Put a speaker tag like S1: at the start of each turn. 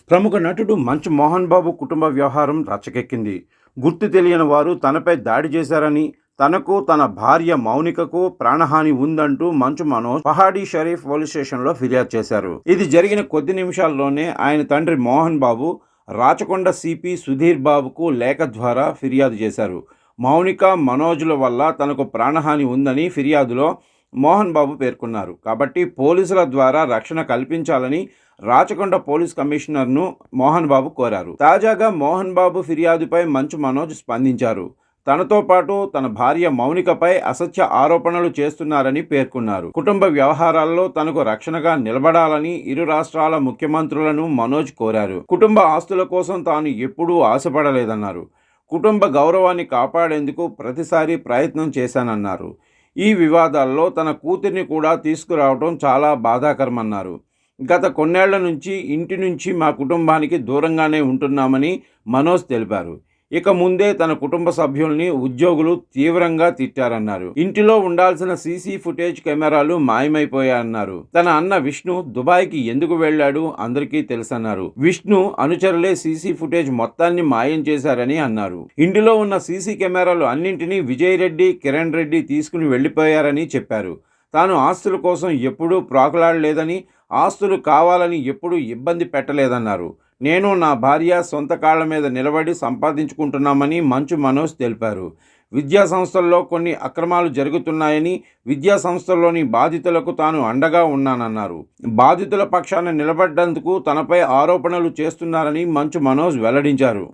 S1: ప్రముఖ నటుడు మంచు మోహన్ బాబు కుటుంబ వ్యవహారం రచ్చకెక్కింది. గుర్తు తెలియని వారు తనపై దాడి చేశారని, తనకు తన భార్య మౌనికకు ప్రాణహాని ఉందంటూ మంచు మనోజ్ పహాడీ షరీఫ్ పోలీస్ స్టేషన్లో ఫిర్యాదు చేశారు. ఇది జరిగిన కొద్ది నిమిషాల్లోనే ఆయన తండ్రి మోహన్ బాబు రాచకొండ సిపి సుధీర్ బాబుకు లేఖ ద్వారా ఫిర్యాదు చేశారు. మౌనిక, మనోజ్ల వల్ల తనకు ప్రాణహాని ఉందని ఫిర్యాదులో మోహన్ బాబు పేర్కొన్నారు. కాబట్టి పోలీసుల ద్వారా రక్షణ కల్పించాలని రాచకొండ పోలీస్ కమిషనర్ను మోహన్ బాబు కోరారు. తాజాగా మోహన్ బాబు ఫిర్యాదుపై మంచు మనోజ్ స్పందించారు. తనతో పాటు తన భార్య మౌనికపై అసత్య ఆరోపణలు చేస్తున్నారని పేర్కొన్నారు. కుటుంబ వ్యవహారాల్లో తనకు రక్షణగా నిలబడాలని ఇరు రాష్ట్రాల ముఖ్యమంత్రులను మనోజ్ కోరారు. కుటుంబ ఆస్తుల కోసం తాను ఎప్పుడూ ఆశపడలేదన్నారు. కుటుంబ గౌరవాన్ని కాపాడేందుకు ప్రతిసారి ప్రయత్నం చేశానన్నారు. ఈ వివాదాల్లో తన కూతుర్ని కూడా తీసుకురావడం చాలా బాధాకరమన్నారు. గత కొన్నేళ్ల నుంచి ఇంటి నుంచి మా కుటుంబానికి దూరంగానే ఉంటున్నామని మనోజ్ తెలిపారు. ఇక ముందే తన కుటుంబ సభ్యుల్ని ఉద్యోగులు తీవ్రంగా తిట్టారన్నారు. ఇంటిలో ఉండాల్సిన సీసీ ఫుటేజ్ కెమెరాలు మాయమైపోయాయన్నారు. తన అన్న విష్ణు దుబాయ్కి ఎందుకు వెళ్లాడు అందరికీ తెలుసన్నారు. విష్ణు అనుచరులే సీసీ ఫుటేజ్ మొత్తాన్ని మాయం చేశారని అన్నారు. ఇంటిలో ఉన్న సీసీ కెమెరాలు అన్నింటినీ విజయ్ రెడ్డి, కిరణ్ రెడ్డి తీసుకుని వెళ్లిపోయారని చెప్పారు. తాను ఆస్తుల కోసం ఎప్పుడూ ప్రాకులాడలేదని, ఆస్తులు కావాలని ఎప్పుడూ ఇబ్బంది పెట్టలేదన్నారు. నేను నా భార్య సొంత కాళ్ల మీద నిలబడి సంపాదించుకుంటున్నామని మంచు మనోజ్ తెలిపారు. విద్యా సంస్థల్లో కొన్ని అక్రమాలు జరుగుతున్నాయని, విద్యా సంస్థల్లోని బాధితులకు తాను అండగా ఉన్నానన్నారు. బాధితుల పక్షాన నిలబడ్డందుకు తనపై ఆరోపణలు చేస్తున్నారని మంచు మనోజ్ వెల్లడించారు.